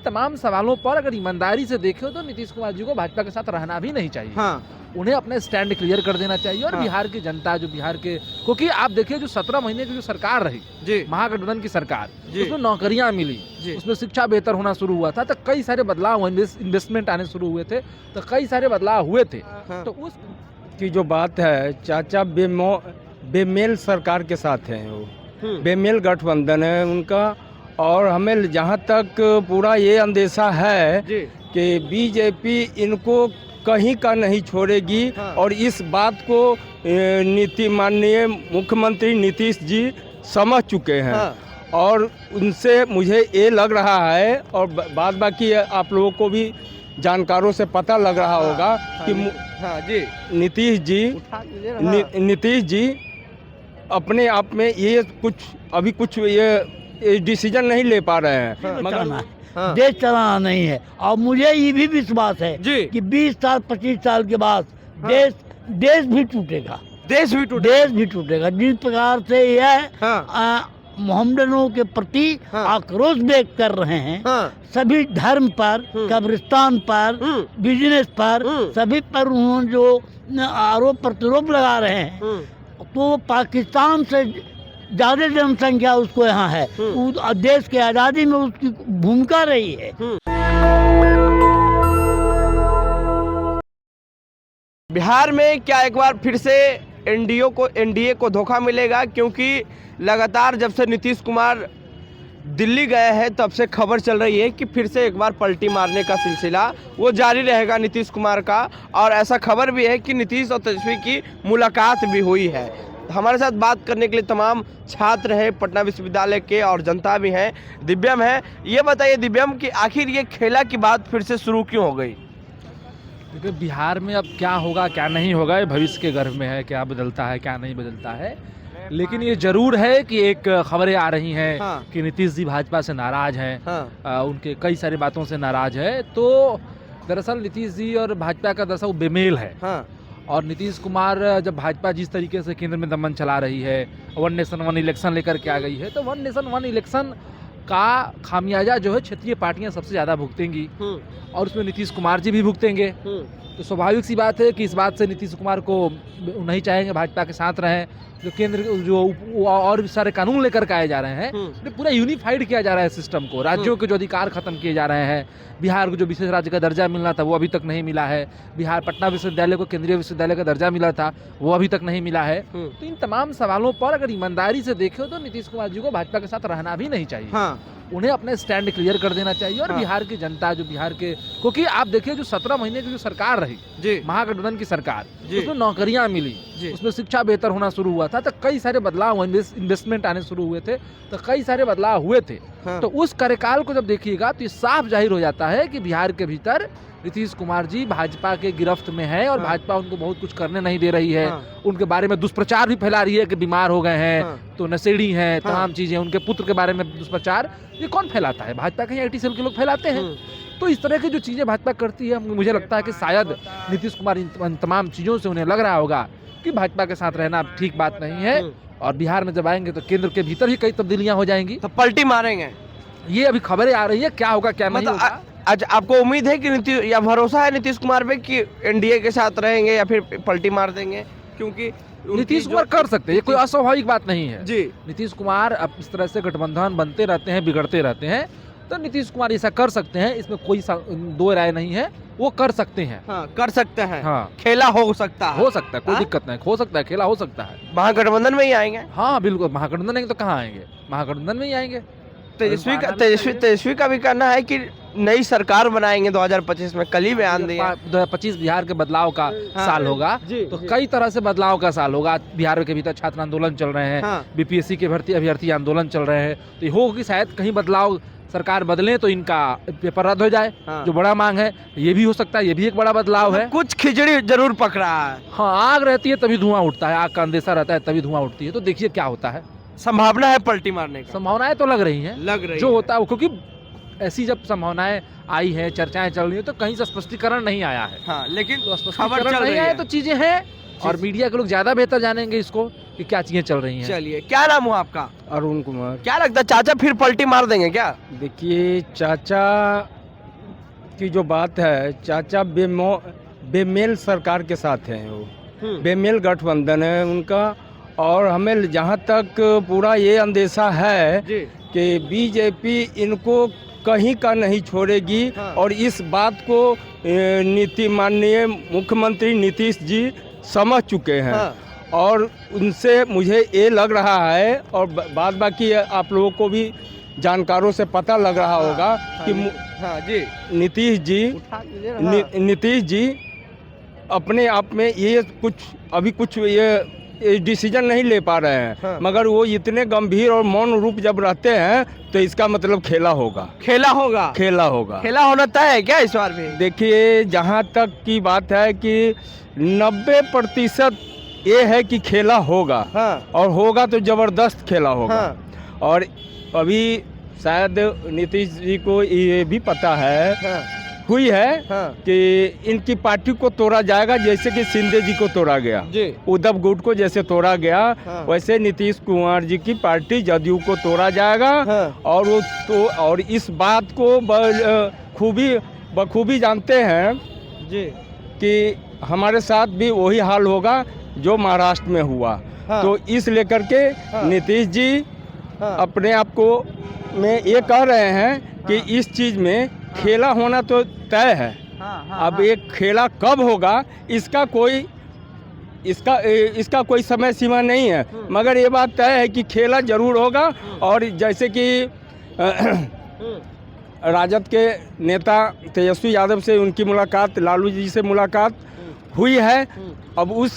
तमाम सवालों पर अगर ईमानदारी से देखें तो नीतीश कुमार जी को भाजपा के साथ रहना भी नहीं चाहिए। उन्हें अपने स्टैंड क्लियर कर देना चाहिए और बिहार की जनता जो बिहार के, क्योंकि आप देखिए जो 17 महीने की जो सरकार रही महागठबंधन की सरकार, उसमें नौकरियां मिली, उसमें शिक्षा बेहतर होना शुरू हुआ था, तो कई सारे बदलाव हुए, इन्वेस्टमेंट आने शुरू हुए थे, तो कई सारे बदलाव हुए थे। तो उस की जो बात है, चाचा बेमेल सरकार के साथ हैं, वो बेमेल गठबंधन है उनका। और हमें जहाँ तक पूरा ये अंदेशा है कि बीजेपी इनको कहीं का नहीं छोड़ेगी। और इस बात को माननीय मुख्यमंत्री नीतीश जी समझ चुके हैं। और उनसे मुझे ये लग रहा है, और बाद बाकी आप लोगों को भी जानकारों से पता लग रहा होगा कि नीतीश जी अपने आप में ये कुछ ये डिसीजन नहीं ले पा रहे हैं। मगर देश चलाना नहीं है। और मुझे ये भी विश्वास है कि 20 साल 25 साल के बाद देश भी टूटेगा। देश भी टूटेगा। जिस प्रकार से यह मोहम्मदनों के प्रति आक्रोश व्यक्त कर रहे हैं, सभी धर्म पर, कब्रिस्तान पर, बिजनेस पर, सभी पर उन्होंने जो आरोप प्रत्यारोप लगा रहे हैं, तो पाकिस्तान से ज्यादा जनसंख्या उसको यहाँ है। देश की आज़ादी में उसकी भूमिका रही है। बिहार में क्या एक बार फिर से एनडीए को धोखा मिलेगा? क्योंकि लगातार जब से नीतीश कुमार दिल्ली गए हैं तब से खबर चल रही है कि फिर से एक बार पलटी मारने का सिलसिला वो जारी रहेगा नीतीश कुमार का। और ऐसा खबर भी है कि नीतीश और तेजस्वी की मुलाकात भी हुई है। हमारे साथ बात करने के लिए तमाम छात्र हैं पटना विश्वविद्यालय के और जनता भी हैं। दिव्यम है, ये बताइए दिव्यम कि आखिर ये खेला की बात फिर से शुरू क्यों हो गई? क्योंकि बिहार में अब क्या होगा क्या नहीं होगा ये भविष्य के गर्भ में है, क्या बदलता है क्या नहीं बदलता है। लेकिन ये जरूर है कि एक खबरें आ रही हैं कि नीतीश जी भाजपा से नाराज हैं, उनके कई सारी बातों से नाराज है। तो दरअसल नीतीश जी और भाजपा का दरअसल बेमेल है। और नीतीश कुमार जब भाजपा जिस तरीके से केंद्र में दमन चला रही है, 1 नेशन 1 इलेक्शन लेकर के आ गई है, तो 1 नेशन 1 इलेक्शन का खामियाजा जो है क्षेत्रीय पार्टियां सबसे ज़्यादा भुगतेंगी और उसमें नीतीश कुमार जी भी भुगतेंगे। तो स्वाभाविक सी बात है कि इस बात से नीतीश कुमार को नहीं चाहेंगे भाजपा के साथ रहें। जो केंद्र जो और भी सारे कानून लेकर के आए जा रहे हैं, तो पूरा यूनिफाइड किया जा रहा है सिस्टम को। राज्यों के जो अधिकार खत्म किए जा रहे हैं, बिहार को जो विशेष राज्य का दर्जा मिलना था वो अभी तक नहीं मिला है, बिहार पटना विश्वविद्यालय को केंद्रीय विश्वविद्यालय का दर्जा मिला था वो अभी तक नहीं मिला है। तो इन तमाम सवालों पर अगर ईमानदारी से देखें तो नीतीश कुमार जी को भाजपा के साथ रहना भी नहीं चाहिए। उन्हें अपने स्टैंड क्लियर कर देना चाहिए और बिहार की जनता जो बिहार के, क्योंकि आप देखिए जो 17 महीने की जो सरकार रही महागठबंधन की सरकार, उसमें नौकरियां मिली, उसमें शिक्षा बेहतर होना शुरू हुआ था, तो कई सारे बदलाव हुए, इन्वेस्टमेंट आने शुरू हुए थे, तो कई सारे बदलाव हुए थे। तो उस कार्यकाल को जब देखिएगा तो ये साफ जाहिर हो जाता है कि बिहार के भीतर नीतीश कुमार जी भाजपा के गिरफ्त में है और भाजपा उनको बहुत कुछ करने नहीं दे रही है। उनके बारे में दुष्प्रचार भी फैला रही है कि बीमार हो गए हैं, तो नशेड़ी हैं, तमाम चीजें। उनके पुत्र के बारे में दुष्प्रचार ये कौन फैलाता है? भाजपा के IT सेल के लोग फैलाते हैं। तो इस तरह की जो चीजें भाजपा करती है, मुझे लगता है कि शायद नीतीश कुमार इन तमाम चीजों से उन्हें लग रहा होगा कि भाजपा के साथ रहना ठीक बात नहीं है। और बिहार में जब आएंगे तो केंद्र के भीतर ही कई तब्दीलियां हो जाएंगी, तो पलटी मारेंगे। ये अभी खबरें आ रही है, क्या होगा क्या नहीं होगा। आज आपको उम्मीद है कि या भरोसा है नीतीश कुमार पे कि एनडीए के साथ रहेंगे या फिर पलटी मार देंगे? क्योंकि नीतीश कुमार कर सकते हैं, ये कोई अस्वाभाविक बात नहीं है जी। नीतीश कुमार अब इस तरह से गठबंधन बनते रहते हैं, बिगड़ते रहते हैं, तो नीतीश कुमार ऐसा कर सकते हैं, इसमें कोई दो राय नहीं है। वो कर सकते हैं, कर सकते हैं। खेला हो सकता है, कोई दिक्कत नहीं, हो सकता है, खेला हो सकता है। महागठबंधन में ही आएंगे? हाँ बिल्कुल, महागठबंधन आएंगे तो कहाँ आएंगे, महागठबंधन में ही आएंगे। तेजस्वी का भी कहना है कि नई सरकार बनाएंगे 2025 में। कल ही बयान दिया 2025 बिहार के बदलाव का साल होगा, तो कई तरह से बदलाव का साल होगा। बिहार के भीतर छात्र आंदोलन चल रहे हैं, बीपीएससी के भर्ती अभ्यर्थी आंदोलन चल रहे हैं, तो ये हो कि शायद कहीं बदलाव सरकार बदले तो इनका पेपर रद्द हो जाए, जो बड़ा मांग है। ये भी हो सकता है, ये भी एक बड़ा बदलाव है। कुछ खिचड़ी जरूर पक रहा है। आग रहती है तभी धुआं उठता है, आग का अंदेशा रहता है तभी धुआं उठती है। तो देखिए क्या होता है। संभावना है पलटी मारने की? संभावनाएं तो लग रही हैं, जो होता है, क्योंकि ऐसी जब संभावनाएं आई हैं, चर्चाएं चल रही हैं, तो कहीं से स्पष्टीकरण नहीं आया है। लेकिन तो स्पष्टीकरण नहीं आया तो चीजें हैं और मीडिया के लोग ज्यादा बेहतर जानेंगे इसको कि क्या चीजें चल रही हैं। चलिए, क्या नाम हुआ आपका? अरुण कुमार। क्या लगता है चाचा फिर पलटी मार देंगे क्या? देखिए, चाचा की जो बात है, चाचा बेमेल सरकार के साथ हैं। वो बेमेल गठबंधन है उनका, और हमें जहाँ तक पूरा ये अंदेशा है जी। कि बीजेपी इनको कहीं का नहीं छोड़ेगी। हाँ। और इस बात को माननीय मुख्यमंत्री नीतीश जी समझ चुके हैं। हाँ। और उनसे मुझे ये लग रहा है, और बाद बाकी आप लोगों को भी जानकारों से पता लग रहा होगा कि हाँ जी, नीतीश जी उठा दीजिए ना। हाँ। नीतीश जी अपने आप में ये कुछ ये डिसीजन नहीं ले पा रहे हैं। हाँ। मगर वो इतने गंभीर और मौन रूप जब रहते हैं तो इसका मतलब खेला होगा। खेला होगा। खेला होगा। खेला होना तय है क्या इस बार भी? देखिए, जहाँ तक की बात है कि 90% ये है कि खेला होगा। हाँ। और होगा तो जबरदस्त खेला होगा। हाँ। और अभी शायद नीतीश जी को ये भी पता है, हाँ। हुई है, हाँ। कि इनकी पार्टी को तोड़ा जाएगा, जैसे कि शिंदे जी को तोड़ा गया, जी। उद्धव गुट को जैसे तोड़ा गया। हाँ। वैसे नीतीश कुमार जी की पार्टी जदयू को तोड़ा जाएगा। हाँ। और इस बात को बखूबी जानते हैं जी। कि हमारे साथ भी वही हाल होगा जो महाराष्ट्र में हुआ। हाँ। तो इस लेकर के हाँ। नीतीश जी हाँ। अपने आप को में ये कह रहे हैं कि इस चीज़ में खेला होना तो तय है। हाँ। अब ये खेला कब होगा इसका कोई समय सीमा नहीं है। मगर ये बात तय है कि खेला जरूर होगा। और जैसे कि राजद के नेता तेजस्वी यादव से उनकी मुलाकात, लालू जी से मुलाकात हुई है। अब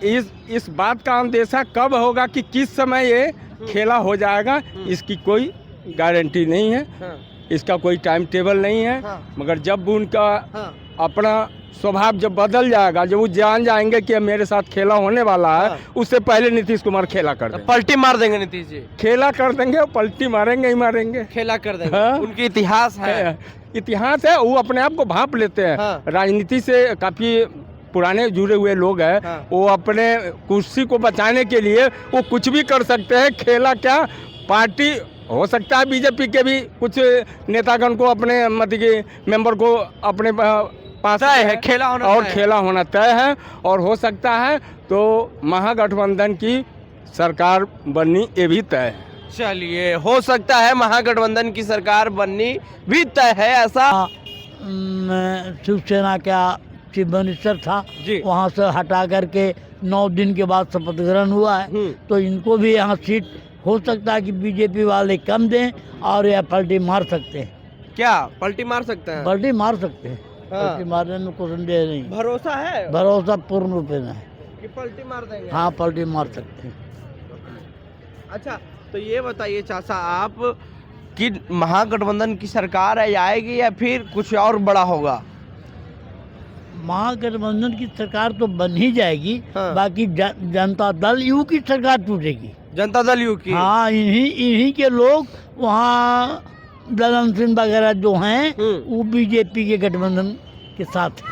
इस बात का अंदेशा कब होगा कि किस समय ये खेला हो जाएगा, इसकी कोई गारंटी नहीं है। इसका कोई टाइम टेबल नहीं है। मगर जब उनका अपना स्वभाव जब बदल जाएगा, जब वो जान जाएंगे कि मेरे साथ खेला होने वाला है, उससे पहले नीतीश कुमार खेला कर देंगे। पलटी मार देंगे नीतीश जी। खेला कर देंगे और पलटी मारेंगे ही मारेंगे। खेला कर देंगे। हाँ। उनकी इतिहास है। इतिहास है, वो अपने आप को भांप लेते हैं। हाँ। राजनीति से काफी पुराने जुड़े हुए लोग हैं। हाँ। वो अपने कुर्सी को बचाने के लिए वो कुछ भी कर सकते हैं। खेला क्या, पार्टी हो सकता है बीजेपी के भी कुछ नेतागण को, अपने मतलब के मेंबर को अपने पास तय है, खेला होना और तय है। खेला होना तय है। और हो सकता है तो महागठबंधन की सरकार बननी ये भी तय है। चलिए, हो सकता है महागठबंधन की सरकार बननी भी तय है, ऐसा। शिवसेना का चीफ मिनिस्टर था जी। वहाँ से हटा करके 9 दिन के बाद शपथ ग्रहण हुआ है। तो इनको भी यहाँ सीट हो सकता है कि बीजेपी वाले कम दें और या पलटी मार सकते हैं। क्या पलटी मार सकते हैं? पलटी मार सकते हैं। हाँ। पलटी मारने में कोई संदेह नहीं। भरोसा है भरोसा पूर्ण रूप में है। कि पलटी मार देंगे? हाँ, पलटी मार सकते हैं। अच्छा, तो ये बताइए चाचा आप कि महागठबंधन की सरकार है आएगी या फिर कुछ और बड़ा होगा? महागठबंधन की सरकार तो बन ही जाएगी। हाँ। बाकी जनता दल यू की सरकार टूटेगी। जनता दल यू की? हाँ, इन्हीं के लोग वहाँ दलन सिंह वगैरह जो हैं वो बीजेपी के गठबंधन के साथ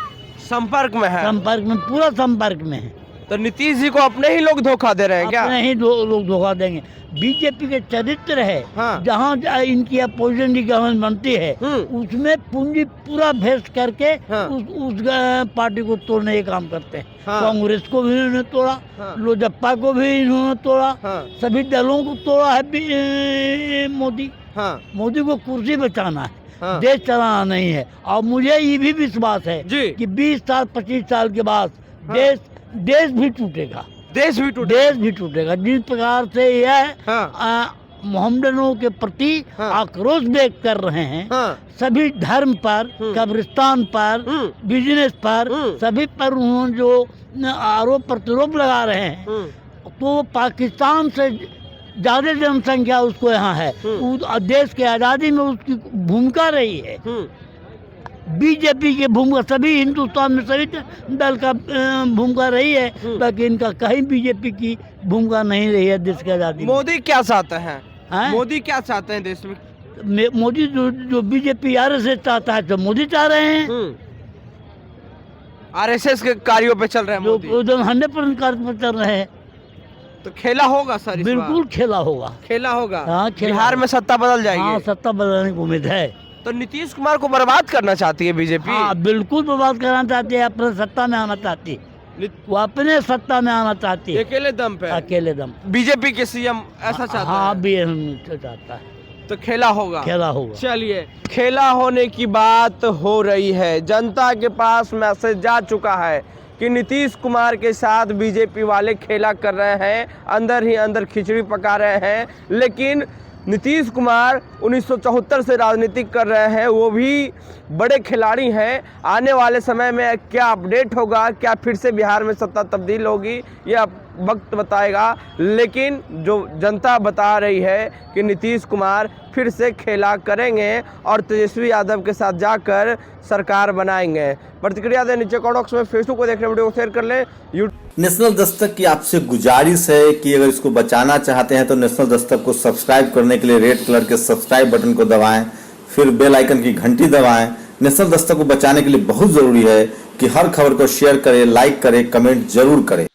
संपर्क में है। संपर्क में, पूरा संपर्क में है। तो नीतीश जी को अपने ही लोग धोखा दे रहे हैं क्या? अपने ही लोग धोखा देंगे। बीजेपी के चरित्र है। हाँ। जहाँ इनकी अपोजिशन की गवर्नमेंट बनती है उसमें पूंजी पूरा भेज करके हाँ। उस पार्टी को तोड़ने का काम करते हैं। हाँ। कांग्रेस को भी इन्होंने तोड़ा। हाँ। लोजप्पा को भी इन्होंने तोड़ा। हाँ। सभी दलों को तोड़ा है मोदी। हाँ। मोदी को कुर्सी बचाना है। हाँ। देश चलाना नहीं है। और मुझे ये भी विश्वास है जी। कि 20 साल 25 साल के बाद हाँ। देश भी टूटेगा। देश भी टूटे। देश भी टूटेगा। जिस प्रकार से यह हाँ। मोहम्मदनों के प्रति हाँ। आक्रोश व्यक्त कर रहे हैं। हाँ। सभी धर्म पर, कब्रिस्तान पर, बिजनेस पर, सभी पर उन्होंने जो आरोप प्रतिरोप लगा रहे हैं, तो पाकिस्तान से ज्यादा जनसंख्या उसको यहाँ है। देश के आज़ादी में उसकी भूमिका रही है। बीजेपी की भूमिका सभी हिंदुस्तान में सभी दल का भूमिका रही है। बाकी इनका कहीं बीजेपी की भूमिका नहीं रही है देश की आज़ादी में। मोदी क्या चाहते हैं? हैं? मोदी क्या चाहते हैं देश में? मोदी जो बीजेपी आरएसएस चाहता है तो मोदी चाह रहे हैं। आरएसएस के कार्यों पे चल रहे हैं जो मोदी। 100% कार्य पर चल रहे हैं। तो खेला होगा सर इस बार? बिल्कुल खेला होगा। खेला होगा। हाँ, खेला बिहार में सत्ता बदल जाएगी। हाँ, सत्ता बदलने की उम्मीद है। तो नीतीश कुमार को बर्बाद करना चाहती है बीजेपी। हाँ, बिल्कुल बर्बाद करना चाहती है, अपने सत्ता में आना चाहती है, वो अपने सत्ता में आना चाहती है अकेले दम पे। अकेले दम। बीजेपी के सीएम ऐसा चाहता हाँ, है। भी चाहता है। तो खेला होगा। खेला होगा। चलिए, खेला होने की बात हो रही है। जनता के पास मैसेज जा चुका है कि नीतीश कुमार के साथ बीजेपी वाले खेला कर रहे हैं, अंदर ही अंदर खिचड़ी पका रहे हैं। लेकिन नीतीश कुमार 1974 से राजनीति कर रहे हैं, वो भी बड़े खिलाड़ी हैं। आने वाले समय में क्या अपडेट होगा, क्या फिर से बिहार में सत्ता तब्दील होगी, ये वक्त बताएगा। लेकिन जो जनता बता रही है कि नीतीश कुमार फिर से खेला करेंगे और तेजस्वी यादव के साथ जाकर सरकार बनाएंगे। प्रतिक्रिया दें नीचे कमेंट बॉक्स में, फेसबुक को देखने वीडियो को शेयर कर लें। नेशनल दस्तक की आपसे गुजारिश है कि अगर इसको बचाना चाहते हैं तो नेशनल दस्तक को सब्सक्राइब करने के लिए रेड कलर के सब्सक्राइब बटन को दबाएं, फिर बेल आइकन की घंटी दबाएं। नेशनल दस्तक को बचाने के लिए बहुत जरूरी है कि हर खबर को शेयर करें, लाइक करें, कमेंट जरूर करें।